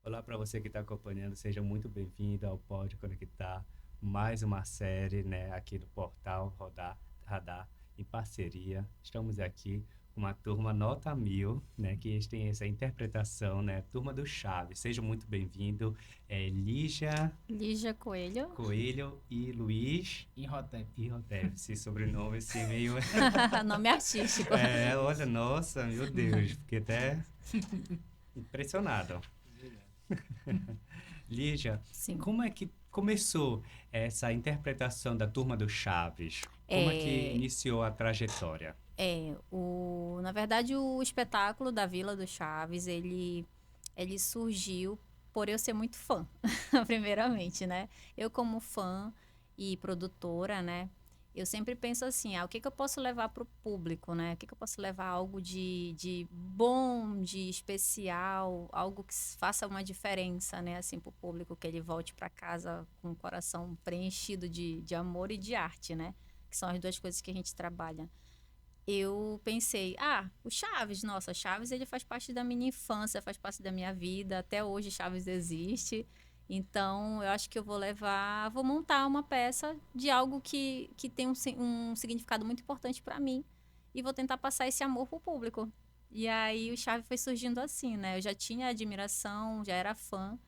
Olá para você que está acompanhando, seja muito bem-vindo ao Pode Conectar, mais uma série, né, aqui do portal Radar, em parceria. Estamos aqui com uma turma nota 1000, né, que eles têm essa interpretação, né, turma do Chaves. Seja muito bem-vindo, Lígia Coelho e Luiz Imhotep, esse sobrenome assim meio... Nome artístico. Olha, nossa, meu Deus, fiquei até impressionado. Lígia, Sim. como é que começou essa interpretação da Turma do Chaves? Como é que iniciou a trajetória? Na verdade, o espetáculo da Vila do Chaves, ele surgiu por eu ser muito fã, primeiramente, né? Eu como fã e produtora, né? Eu sempre penso assim, o que eu posso levar para o público, né? O que eu posso levar algo de bom, de especial, algo que faça uma diferença, né? Assim, para o público, que ele volte para casa com o coração preenchido de amor e de arte, né? Que são as duas coisas que a gente trabalha. Eu pensei, o Chaves, nossa, Chaves ele faz parte da minha infância, faz parte da minha vida, até hoje Chaves existe. Então, eu acho que eu vou montar uma peça de algo que tem um significado muito importante para mim e vou tentar passar esse amor pro público. E aí o Chaves foi surgindo assim, né? Eu já tinha admiração, já era fã.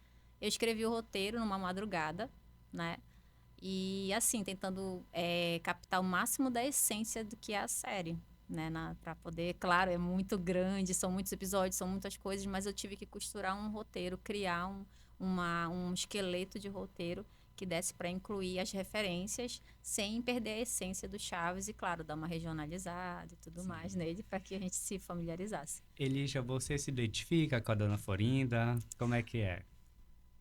Eu escrevi o roteiro numa madrugada, né? E assim, tentando captar o máximo da essência do que é a série, né? Para poder, claro, é muito grande, são muitos episódios, são muitas coisas, mas eu tive que costurar um roteiro, criar um esqueleto de roteiro que desse para incluir as referências sem perder a essência do Chaves e, claro, dar uma regionalizada e tudo mais nele para que a gente se familiarizasse. Lígia, você se identifica com a Dona Florinda? Como é que é?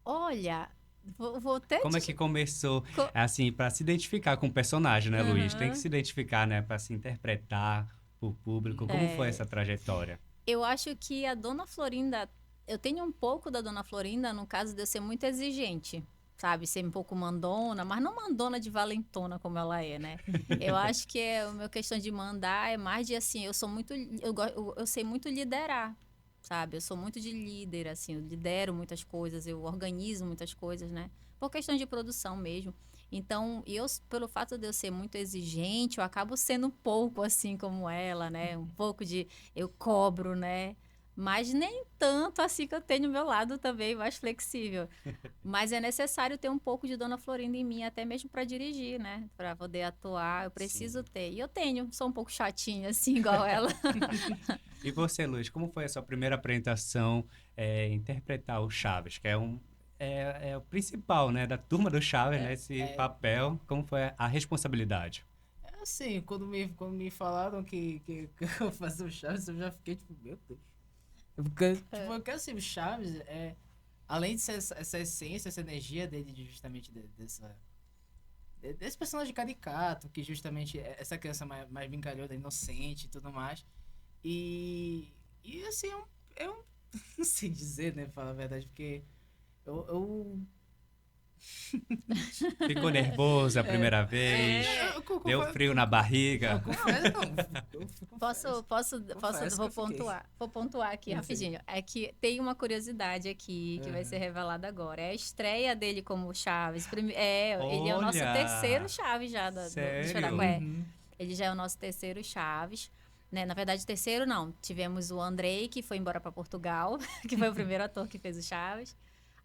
Olha, vou até... Como é que começou, assim, para se identificar com o personagem, né, Luiz? Tem que se identificar, né, para se interpretar o público. Como foi essa trajetória? Eu acho que a Dona Florinda... Eu tenho um pouco da Dona Florinda no caso de eu ser muito exigente, sabe? Ser um pouco mandona, mas não mandona de valentona como ela é, né? Eu acho que a minha questão de mandar é mais de, assim, eu sei muito liderar, sabe? Eu sou muito de líder, assim, eu lidero muitas coisas, eu organizo muitas coisas, né? Por questão de produção mesmo. Então, pelo fato de eu ser muito exigente, eu acabo sendo um pouco assim como ela, né? Um pouco eu cobro, né? Mas nem tanto assim que eu tenho o meu lado também mais flexível. Mas é necessário ter um pouco de Dona Florinda em mim, até mesmo para dirigir, né? Para poder atuar, eu preciso ter. E eu sou um pouco chatinha, assim, igual ela. E você, Luiz, como foi a sua primeira apresentação interpretar o Chaves, que é o principal, né, da Turma do Chaves, né, esse papel, como foi a responsabilidade? Assim, quando me falaram que eu fazia o Chaves, eu já fiquei tipo, meu Deus. Porque assim, o Chaves além de ser essa essência, essa energia dele, justamente desse personagem caricato, que justamente é essa criança mais brincalhona, inocente e tudo mais. E assim, eu não sei dizer, né, pra falar a verdade, porque eu Ficou nervoso a primeira vez? Deu frio na barriga? Vou pontuar aqui rapidinho. É que tem uma curiosidade aqui que vai ser revelada agora. É a estreia dele como Chaves. Ele é o nosso terceiro Chaves já do espetáculo. Ele já é o nosso terceiro Chaves. Né? Na verdade, terceiro não. Tivemos o Andrei, que foi embora para Portugal, que foi o primeiro ator que fez o Chaves.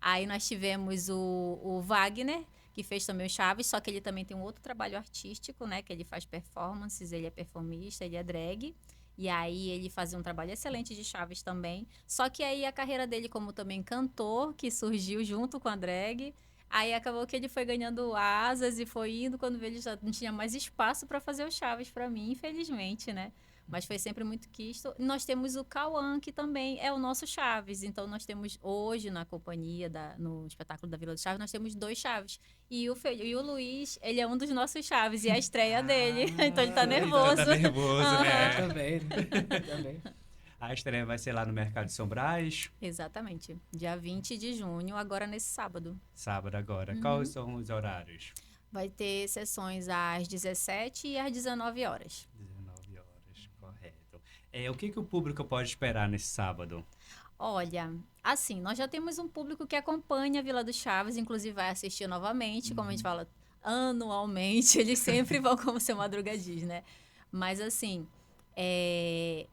Aí nós tivemos o Wagner, que fez também o Chaves, só que ele também tem um outro trabalho artístico, né? Que ele faz performances, ele é performista, ele é drag. E aí ele fazia um trabalho excelente de Chaves também. Só que aí a carreira dele como também cantor, que surgiu junto com a drag. Aí acabou que ele foi ganhando asas e foi indo, quando ele já não tinha mais espaço para fazer o Chaves para mim, infelizmente, né? Mas foi sempre muito quisto. Nós temos o Cauã, que também é o nosso Chaves. Então, nós temos hoje na companhia, no espetáculo da Vila do Chaves, nós temos 2 Chaves. E o Luiz, ele é um dos nossos Chaves. E é a estreia dele. Então, ele tá nervoso. Tá nervoso, né? Também. A estreia vai ser lá no Mercado de São Brás, Exatamente. Dia 20 de junho, agora nesse sábado. sábado agora. Quais são os horários? Vai ter sessões às 17 e às 19 horas. 19 horas, correto. O que o público pode esperar nesse sábado? Olha, assim, nós já temos um público que acompanha a Vila do Chaves, inclusive vai assistir novamente, como a gente fala, anualmente, eles sempre vão, como o seu Madruga diz, né? Mas assim,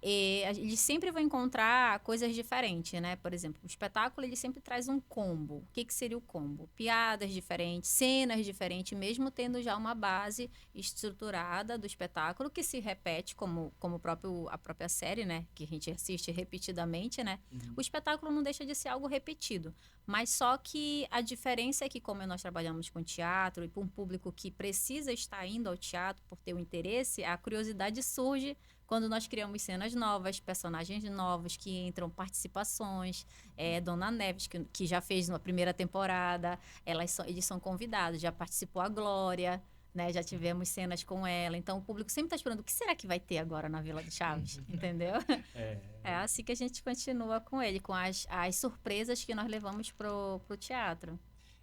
eles sempre vão encontrar coisas diferentes, né? Por exemplo, o espetáculo, ele sempre traz um combo. O que seria o combo? Piadas diferentes, cenas diferentes, mesmo tendo já uma base estruturada do espetáculo que se repete como a própria série, né? Que a gente assiste repetidamente, né? O espetáculo não deixa de ser algo repetido. Mas só que a diferença é que, como nós trabalhamos com teatro e para um público que precisa estar indo ao teatro por ter o interesse, a curiosidade surge quando nós criamos cenas novas, personagens novos que entram, participações. Dona Neves, que já fez na primeira temporada, eles são convidados, já participou a Glória, né? Já tivemos cenas com ela. Então, o público sempre está esperando o que será que vai ter agora na Vila do Chaves, entendeu? É assim que a gente continua com ele, com as surpresas que nós levamos pro teatro.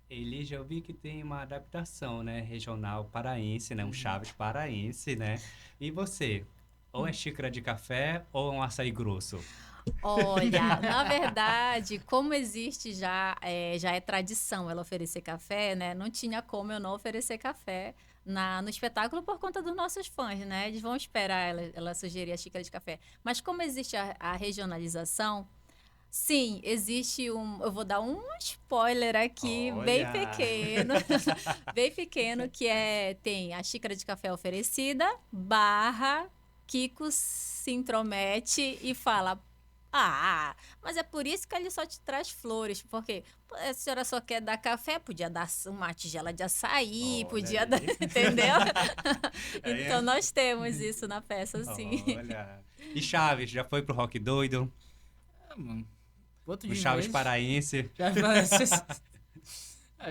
Elis, eu vi que tem uma adaptação, né? Regional paraense, né? Um Chaves paraense, né? E você? Ou é xícara de café ou um açaí grosso? Olha, na verdade, como existe já é tradição ela oferecer café, né? Não tinha como eu não oferecer café no espetáculo por conta dos nossos fãs, né? Eles vão esperar ela sugerir a xícara de café. Mas como existe a regionalização, sim, existe eu vou dar um spoiler aqui, bem Olha! pequeno, bem pequeno, que tem a xícara de café oferecida, Kiko se intromete e fala: mas é por isso que ele só te traz flores, porque a senhora só quer dar café, podia dar uma tigela de açaí, Olha podia aí. dar, entendeu? Então nós temos isso na peça, sim. Olha. E Chaves, já foi pro Rock Doido? Mano. Outro O de Chaves vez, paraense?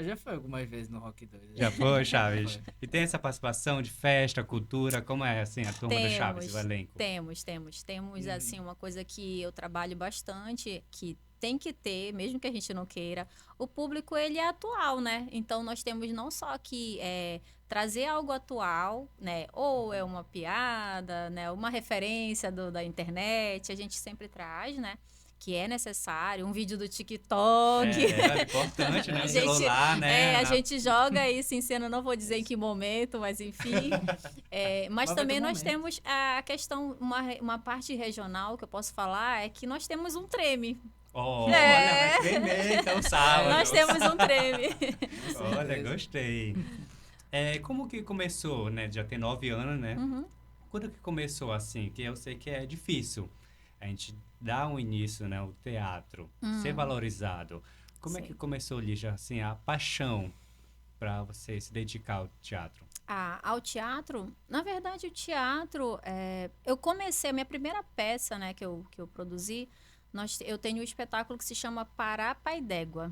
já foi algumas vezes no Rock 2. Já foi, Chaves? E tem essa participação de festa, cultura? Como é, assim, a turma do Chaves, o elenco? Temos assim, uma coisa que eu trabalho bastante, que tem que ter, mesmo que a gente não queira. O público, ele é atual, né? Então, nós temos não só que trazer algo atual, né? Ou é uma piada, né? Uma referência da internet, a gente sempre traz, né? Que é necessário, um vídeo do TikTok. É importante, né? O celular, né? A gente joga isso em cena, não vou dizer em que momento, mas enfim. Mas também nós temos a questão, uma parte regional que eu posso falar, é que nós temos um treme. Olha, vai tremer, então sábado. Nós temos um treme. Olha, gostei. Como que começou, né? Já tem 9 anos, né? Quando que começou assim? Que eu sei que é difícil a gente dar um início, né? O teatro, ser valorizado. Como é que começou ali, já, assim, a paixão para você se dedicar ao teatro? Ao teatro? Na verdade, o teatro... eu comecei, a minha primeira peça, né, que eu produzi, eu tenho um espetáculo que se chama Pará Pai d'Égua.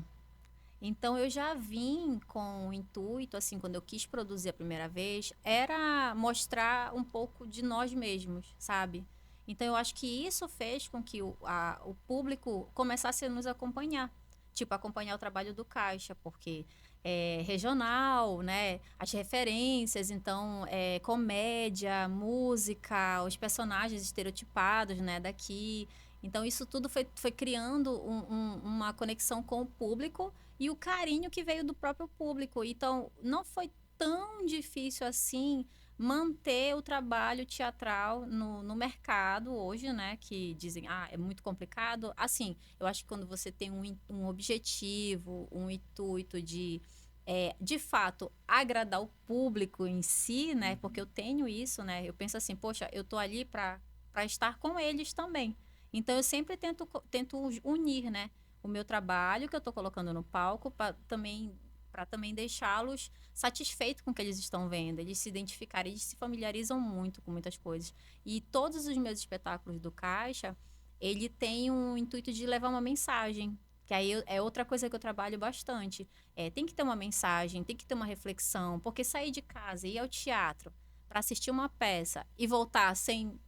Então, eu já vim com o intuito, assim, quando eu quis produzir a primeira vez, era mostrar um pouco de nós mesmos, sabe? Então, eu acho que isso fez com que o público começasse a nos acompanhar. Tipo, acompanhar o trabalho do Caixa, porque é regional, né? As referências, então, comédia, música, os personagens estereotipados, né, daqui. Então, isso tudo foi criando uma conexão com o público e o carinho que veio do próprio público. Então, não foi tão difícil assim manter o trabalho teatral no mercado hoje, né? Que dizem, é muito complicado. Assim, eu acho que quando você tem um objetivo, um intuito de fato, agradar o público em si, né? Porque eu tenho isso, né? Eu penso assim, poxa, eu tô ali para estar com eles também. Então, eu sempre tento unir, né? O meu trabalho que eu tô colocando no palco para também deixá-los satisfeitos com o que eles estão vendo. Eles se identificarem, eles se familiarizam muito com muitas coisas. E todos os meus espetáculos do Caixa, ele tem um intuito de levar uma mensagem, que aí é outra coisa que eu trabalho bastante. Tem que ter uma mensagem, tem que ter uma reflexão, porque sair de casa e ir ao teatro para assistir uma peça e voltar sem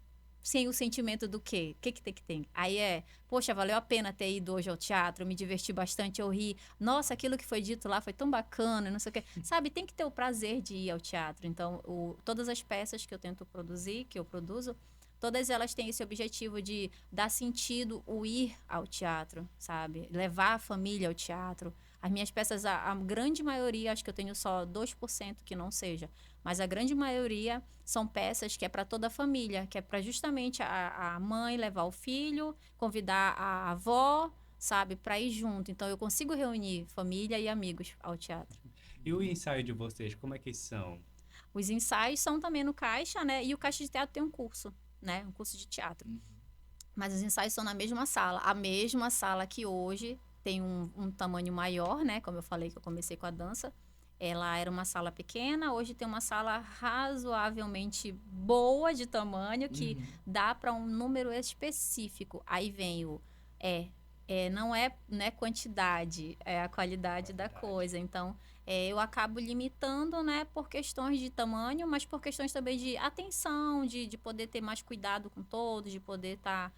sem o sentimento do quê? O que tem que ter? Aí poxa, valeu a pena ter ido hoje ao teatro, eu me diverti bastante, eu ri. Nossa, aquilo que foi dito lá foi tão bacana, não sei o quê. Sabe, tem que ter o prazer de ir ao teatro. Então, todas as peças que eu tento produzir, que eu produzo, todas elas têm esse objetivo de dar sentido o ir ao teatro, sabe? Levar a família ao teatro. As minhas peças, a grande maioria, acho que eu tenho só 2% que não seja, mas a grande maioria são peças que é para toda a família, que é para justamente a mãe levar o filho, convidar a avó, sabe, para ir junto. Então, eu consigo reunir família e amigos ao teatro. E o ensaio de vocês, como é que são? Os ensaios são também no Caixa, né? E o Caixa de Teatro tem um curso, né? Um curso de teatro. Mas os ensaios são na mesma sala. A mesma sala que hoje tem um tamanho maior, né? Como eu falei que eu comecei com a dança. Ela era uma sala pequena, hoje tem uma sala razoavelmente boa de tamanho, que dá para um número específico. Aí vem não é quantidade, é a qualidade da coisa. Então, eu acabo limitando, né, por questões de tamanho, mas por questões também de atenção, de poder ter mais cuidado com todos, de poder estar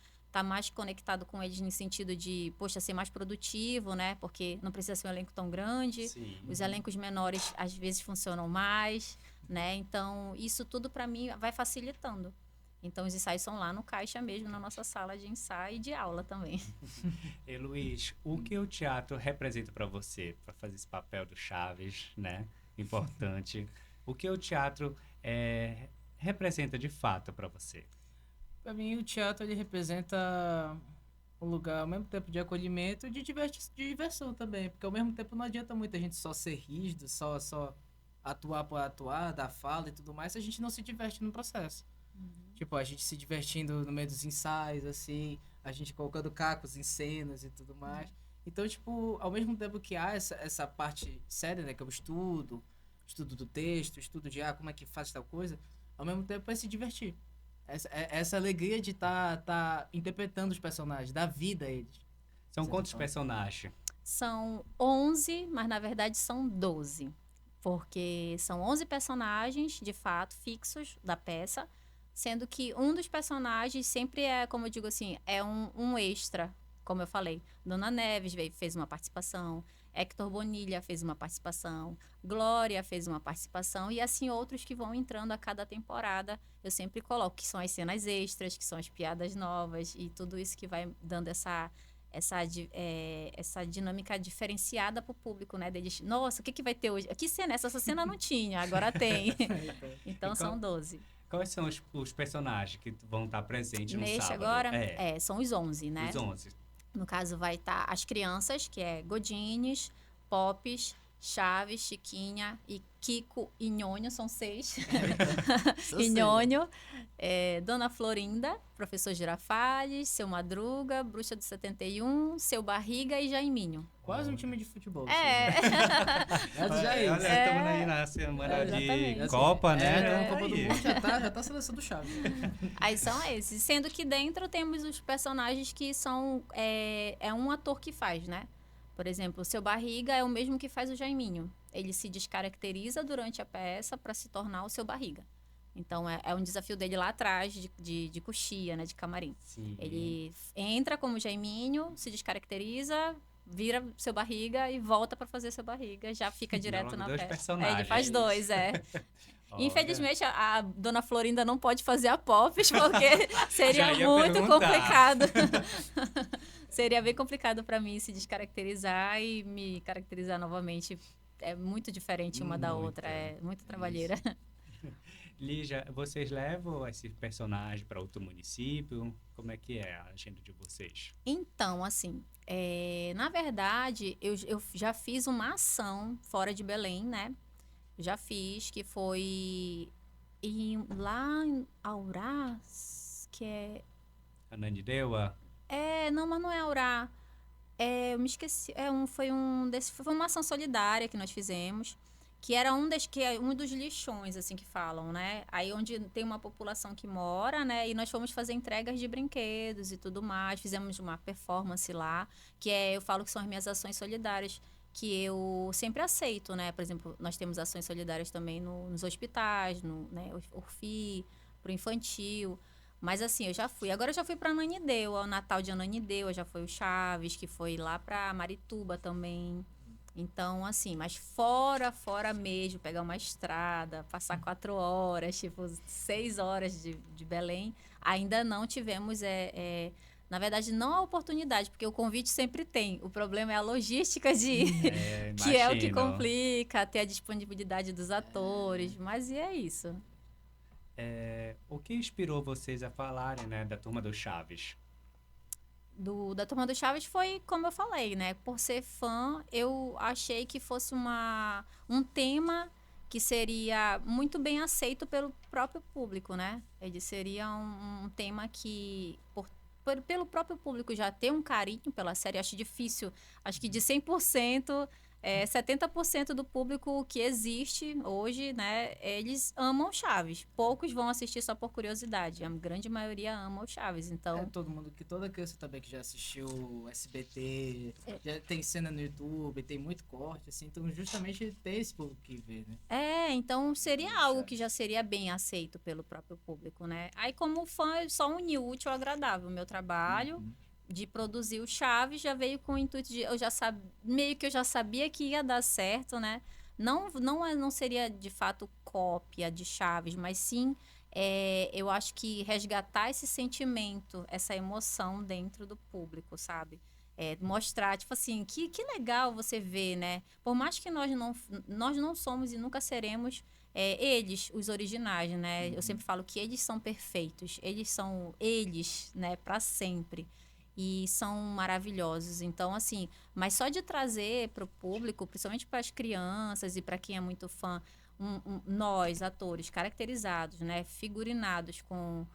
mais conectado com eles no sentido de, poxa, ser mais produtivo, né? Porque não precisa ser um elenco tão grande. Sim. Os elencos menores, às vezes, funcionam mais, né? Então, isso tudo, para mim, vai facilitando. Então, os ensaios são lá no Caixa mesmo, na nossa sala de ensaio e de aula também. E Luiz, o que o teatro representa para você, para fazer esse papel do Chaves, né? Importante. O que o teatro representa de fato para você? Para mim, o teatro ele representa um lugar, ao mesmo tempo, de acolhimento e de diversão também. Porque, ao mesmo tempo, não adianta muita gente só ser rígido, só atuar por atuar, dar fala e tudo mais, se a gente não se diverte no processo. Tipo, a gente se divertindo no meio dos ensaios, assim, a gente colocando cacos em cenas e tudo mais. Então, tipo, ao mesmo tempo que há essa parte séria, né, que é o estudo do texto, estudo de, como é que faz tal coisa, ao mesmo tempo é se divertir. Essa alegria de tá interpretando os personagens, dar vida a eles. São quantos personagens? São 11, mas na verdade são 12. Porque são 11 personagens, de fato, fixos da peça, sendo que um dos personagens sempre como eu digo assim, é um extra, como eu falei. Dona Neves fez uma participação, Hector Bonilha fez uma participação, Glória fez uma participação, e assim outros que vão entrando a cada temporada, eu sempre coloco, que são as cenas extras, que são as piadas novas, e tudo isso que vai dando essa dinâmica diferenciada para o público, né? Deles, nossa, o que vai ter hoje? Que cena? Essa cena não tinha, agora tem. Então, são 12. Quais são os personagens que vão estar presentes no Neste sábado? agora, são os 11, né? Os 11. No caso, vai estar as crianças, que é Godines, Popes, Chaves, Chiquinha e Kiko e Nhonho, são 6. E Nhonho, Dona Florinda, Professor Girafales, Seu Madruga, Bruxa do 71, Seu Barriga e Jaiminho. Quase um time de futebol. Olha, estamos aí na semana de Copa, né? A Copa do Mundo já tá a seleção do Chaves. Aí são esses. Sendo que dentro temos os personagens que são... É um ator que faz, né? Por exemplo, o Seu Barriga é o mesmo que faz o Jaiminho. Ele se descaracteriza durante a peça para se tornar o Seu Barriga. Então, é um desafio dele lá atrás, de coxia, né? De camarim. Sim. Ele entra como Jaiminho, se descaracteriza, vira Seu Barriga e volta para fazer Seu Barriga. Já fica direto na peça. Personagens. Ele faz 2, Infelizmente, a Dona Florinda não pode fazer a Popes, porque seria muito complicado. Seria bem complicado para mim se descaracterizar e me caracterizar novamente. É muito diferente uma da outra, é muito trabalheira. Lígia, vocês levam esse personagem para outro município? Como é que é a agenda de vocês? Então, assim, na verdade, eu já fiz uma ação fora de Belém, né? Já fiz, que foi lá em Aurás, que é... Ananindeua? Não, mas não é Aurá. Eu me esqueci. Foi uma ação solidária que nós fizemos, que era um dos lixões, assim, que falam, né? Aí onde tem uma população que mora, né? E nós fomos fazer entregas de brinquedos e tudo mais. Fizemos uma performance lá, eu falo que são as minhas ações solidárias, que eu sempre aceito, né? Por exemplo, nós temos ações solidárias também nos hospitais, né? Orfi, pro infantil. Mas assim, eu já fui. Agora eu já fui pra Ananindeua, o Natal de Ananindeua, já foi o Chaves, que foi lá pra Marituba também. Então, assim, mas fora mesmo, pegar uma estrada, passar 4 horas, tipo, 6 horas de Belém, ainda não tivemos, na verdade, não a oportunidade, porque o convite sempre tem. O problema é a logística de que é o que Imagino. complica, ter a disponibilidade dos atores, mas e é isso. O que inspirou vocês a falarem, né, da Turma do Chaves? Da Turma do Chaves foi como eu falei, né? Por ser fã, eu achei que fosse um tema que seria muito bem aceito pelo próprio público, né? Ele seria um tema que, pelo próprio público já ter um carinho pela série, acho difícil. Acho que de 100%, 70% do público que existe hoje, né? Eles amam Chaves. Poucos vão assistir só por curiosidade. A grande maioria ama o Chaves. Então, Todo mundo, toda criança também que já assistiu SBT, já tem cena no YouTube, tem muito corte, assim, então justamente tem esse público que vê, né? então seria algo que já seria bem aceito pelo próprio público, né? Aí, como fã, eu só uni o útil ao agradável. O meu trabalho de produzir o Chaves já veio com o intuito de meio que eu já sabia que ia dar certo, né? Não seria de fato cópia de Chaves, mas sim eu acho que resgatar esse sentimento, essa emoção dentro do público, sabe? Mostrar, tipo assim, que legal você ver, né? Por mais que nós não somos e nunca seremos eles, os originais, né? Eu sempre falo que eles são perfeitos, eles são eles, né, para sempre. E são maravilhosos. Então, assim, mas só de trazer para o público, principalmente para as crianças e para quem é muito fã, nós, atores, caracterizados, né, figurinados com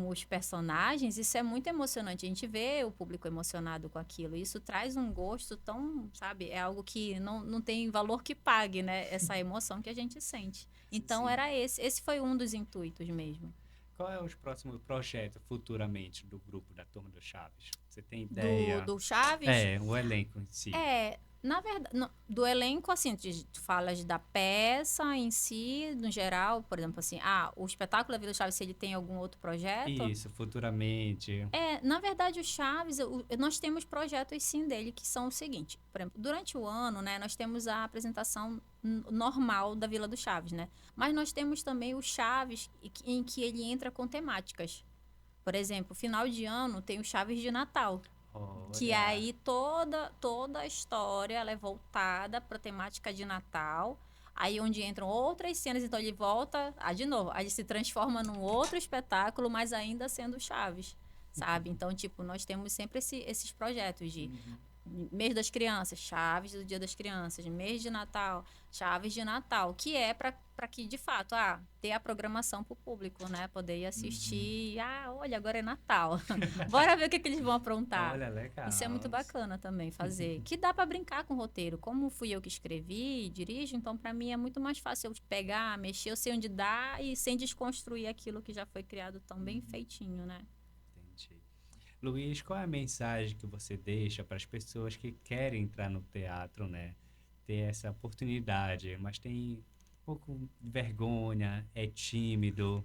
os personagens, isso é muito emocionante. A gente vê o público emocionado com aquilo. Isso traz um gosto tão, sabe, é algo que não tem valor que pague, né, essa emoção que a gente sente. Então, Sim. era esse foi um dos intuitos mesmo. Qual é os próximos projetos futuramente do grupo da Turma do Chaves? Você tem ideia? Do Chaves? O elenco em si. Na verdade, do elenco, assim, tu falas da peça em si, no geral, por exemplo, assim, o espetáculo da Vila Chaves, se ele tem algum outro projeto. Isso, futuramente. Na verdade, o Chaves, nós temos projetos sim dele, que são o seguinte, por exemplo, durante o ano, né, nós temos a apresentação normal da Vila do Chaves, né? Mas nós temos também o Chaves, em que ele entra com temáticas. Por exemplo, final de ano tem o Chaves de Natal. Que Olha. aí toda a história ela é voltada para a temática de Natal. Aí onde entram outras cenas, então ele volta, de novo, aí ele se transforma num outro espetáculo, mas ainda sendo Chaves, sabe? Então, tipo, nós temos sempre esses projetos de mês das crianças, Chaves do Dia das Crianças, mês de Natal, Chaves de Natal, que é para que, de fato, ter a programação para o público, né? Poder ir assistir, olha, agora é Natal. Bora ver o que eles vão aprontar. Olha, legal. Isso é muito bacana também fazer. Que dá para brincar com o roteiro. Como fui eu que escrevi, dirijo, então para mim é muito mais fácil eu pegar, mexer, eu sei onde dá e sem desconstruir aquilo que já foi criado tão bem feitinho, né? Entendi. Luiz, qual é a mensagem que você deixa para as pessoas que querem entrar no teatro, né? Ter essa oportunidade, mas tem um pouco de vergonha, é tímido,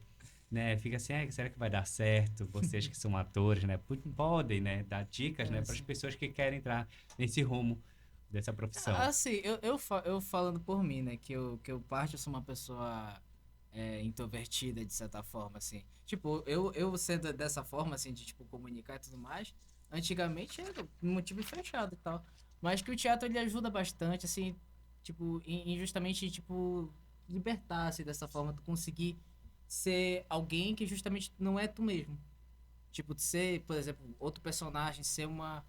né? Fica assim, será que vai dar certo? Vocês que são atores, né? Podem, né? Dar dicas, né? Para as pessoas que querem entrar nesse rumo dessa profissão. Assim, eu falando por mim, né? Que eu sou uma pessoa introvertida, de certa forma, assim. Tipo, eu sendo dessa forma, assim, de, tipo, comunicar e tudo mais, antigamente era um motivo fechado e tal. Mas que o teatro, ele ajuda bastante, assim, tipo, em justamente, tipo, libertar, assim, dessa forma, tu conseguir ser alguém que justamente não é tu mesmo. Tipo, de ser, por exemplo, outro personagem, ser uma...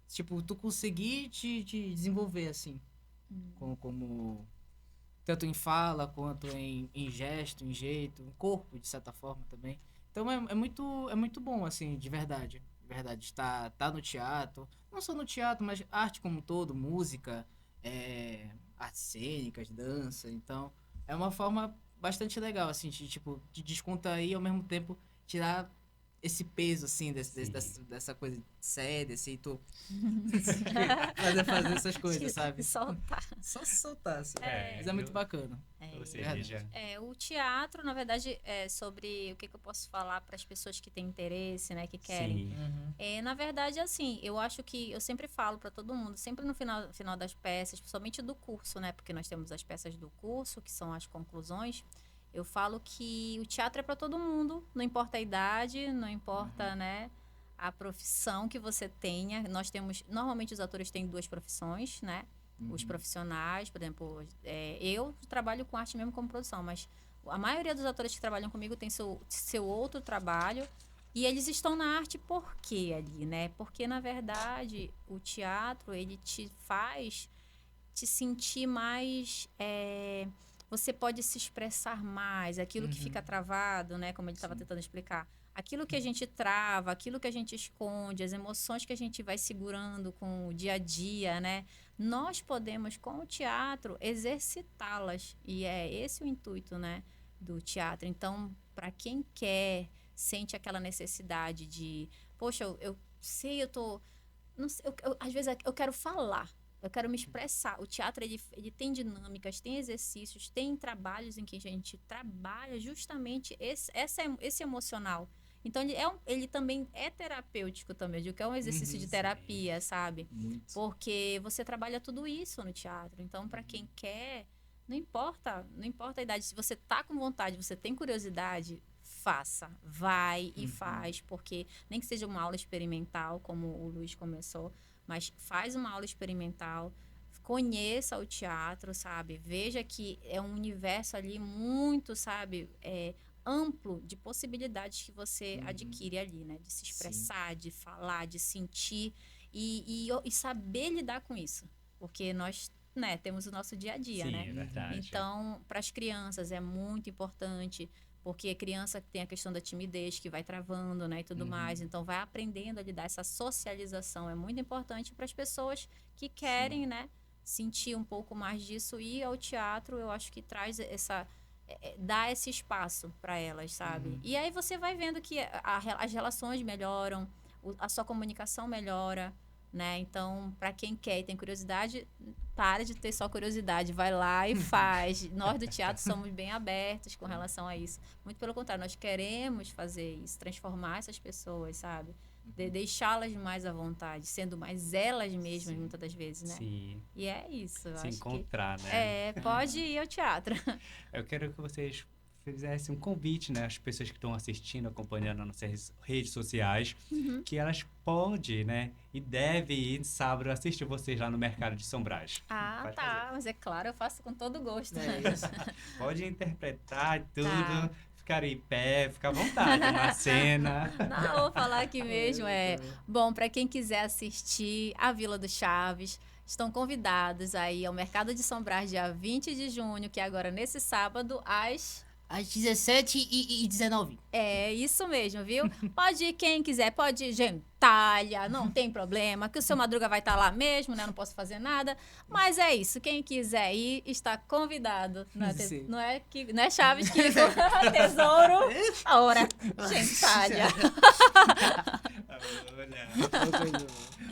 Tipo, tu conseguir te desenvolver, assim, como tanto em fala, quanto em gesto, em jeito, em corpo, de certa forma também. Então é muito bom, assim, de verdade. De verdade, estar no teatro, não só no teatro, mas arte como um todo, música, artes cênicas, dança. Então, é uma forma bastante legal, assim, de, tipo, de descontrair e ao mesmo tempo tirar esse peso, assim, dessa coisa séria, assim, tu fazer essas coisas, sabe? Soltar. Só soltar, assim. É, Mas é muito bacana. você verdade. veja. O teatro, na verdade, é sobre o que eu posso falar para as pessoas que têm interesse, né, que querem. Sim, Na verdade, assim, eu acho que eu sempre falo para todo mundo, sempre no final das peças, principalmente do curso, né, porque nós temos as peças do curso, que são as conclusões. Eu falo que o teatro é para todo mundo, não importa a idade, não importa, né, a profissão que você tenha. Nós temos, normalmente os atores têm 2 profissões, né? Os profissionais, por exemplo, eu trabalho com arte mesmo como produção, mas a maioria dos atores que trabalham comigo tem seu outro trabalho e eles estão na arte por quê ali, né? Porque, na verdade, o teatro, ele te faz te sentir mais... você pode se expressar mais, aquilo que fica travado, né? Como ele estava tentando explicar. Aquilo que a gente trava, aquilo que a gente esconde, as emoções que a gente vai segurando com o dia a dia, né? Nós podemos, com o teatro, exercitá-las. E é esse o intuito, né, do teatro. Então, para quem quer, sente aquela necessidade de... Poxa, eu sei, eu tô... Não sei, às vezes eu quero falar. Eu quero me expressar. O teatro, ele tem dinâmicas, tem exercícios, tem trabalhos em que a gente trabalha justamente esse emocional. Então, ele também é terapêutico também. Eu digo que é um exercício de terapia, sabe? Muito. Porque você trabalha tudo isso no teatro. Então, para quem quer, não importa a idade. Se você tá com vontade, você tem curiosidade, faça. Vai e faz. Porque nem que seja uma aula experimental, como o Luiz começou, mas faz uma aula experimental, conheça o teatro, sabe? Veja que é um universo ali muito, sabe, amplo de possibilidades que você adquire ali, né? De se expressar, de falar, de sentir e saber lidar com isso. Porque nós, né, temos o nosso dia a dia, sim, né? é verdade. Então, para as crianças é muito importante, porque a criança tem a questão da timidez que vai travando, né, e tudo mais. Então, vai aprendendo a lidar. Essa socialização é muito importante para as pessoas que querem, né, sentir um pouco mais disso. E ao teatro, eu acho que traz dá esse espaço para elas, sabe? E aí você vai vendo que as relações melhoram, a sua comunicação melhora, né? Então, para quem quer e tem curiosidade, para de ter só curiosidade, vai lá e faz. Nós do teatro somos bem abertos com relação a isso. Muito pelo contrário, nós queremos fazer isso, transformar essas pessoas, sabe? Deixá-las mais à vontade, sendo mais elas mesmas, muitas das vezes, né? Sim, E é isso. Eu se acho encontrar, que, né? pode ir ao teatro. Eu quero que vocês fizessem um convite, né, às pessoas que estão assistindo, acompanhando nas nossas redes sociais, que elas podem, né, e devem ir sábado assistir vocês lá no Mercado de São Brás. Ah, Pode tá. fazer. Mas é claro, eu faço com todo gosto. É isso. Pode interpretar tudo, Tá. ficar em pé, ficar à vontade na cena. Não, vou falar aqui mesmo. Bom, para quem quiser assistir a Vila do Chaves, estão convidados aí ao Mercado de São Brás, dia 20 de junho, que é agora nesse sábado, Às 17h19. É isso mesmo, viu? Pode ir quem quiser, pode ir gentalha, não tem problema, que o seu Madruga vai estar lá mesmo, né? Não posso fazer nada. Mas é isso, quem quiser ir está convidado. Sim. Não é Chaves que tesouro. Ora, gentalha. Olha.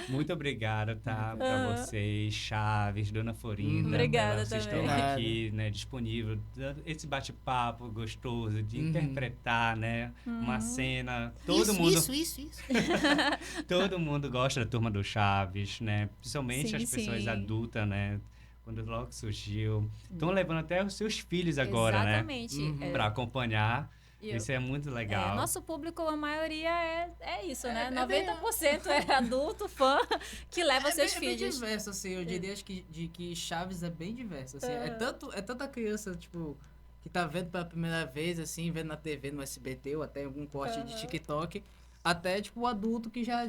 Muito obrigado, tá? Pra vocês, Chaves, Dona Florinda. Obrigada Vocês também. estão aqui, né, disponível, dando esse bate-papo gostoso de interpretar, né? Uma cena. Todo mundo gosta da Turma do Chaves, né? Principalmente Sim, as pessoas sim. adultas, né? Quando logo surgiu. Estão levando até os seus filhos agora, Exatamente. né? Pra acompanhar. Eu- Isso é muito legal. Nosso público, a maioria é isso, né? é bem- 90% é adulto, fã, que leva seus É bem filhos. diverso, assim, eu diria que Chaves é bem diverso, assim, é tanta criança, tipo, que tá vendo pela primeira vez, assim, vendo na TV, no SBT, ou até em algum corte de TikTok, até, tipo, o adulto que já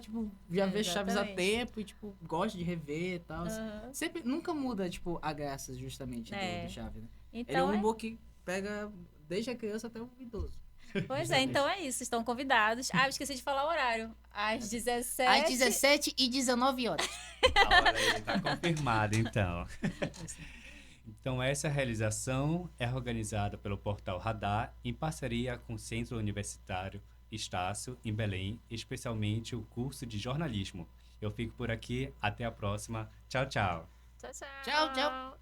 vê Chaves há Exatamente. tempo e, tipo, gosta de rever e tal. Aham. Sempre, nunca muda, tipo, a graça, justamente, do Chaves, né? Ele é Então, um humor que pega desde a criança até o idoso. pois é, então é isso. Estão convidados. Ah, eu esqueci de falar o horário. Às 17. Às 17h19. A hora aí tá confirmado, então. Então, essa realização é organizada pelo Portal Radar em parceria com o Centro Universitário Estácio, em Belém, especialmente o curso de jornalismo. Eu fico por aqui. Até a próxima. Tchau, tchau. Tchau, tchau. Tchau, tchau.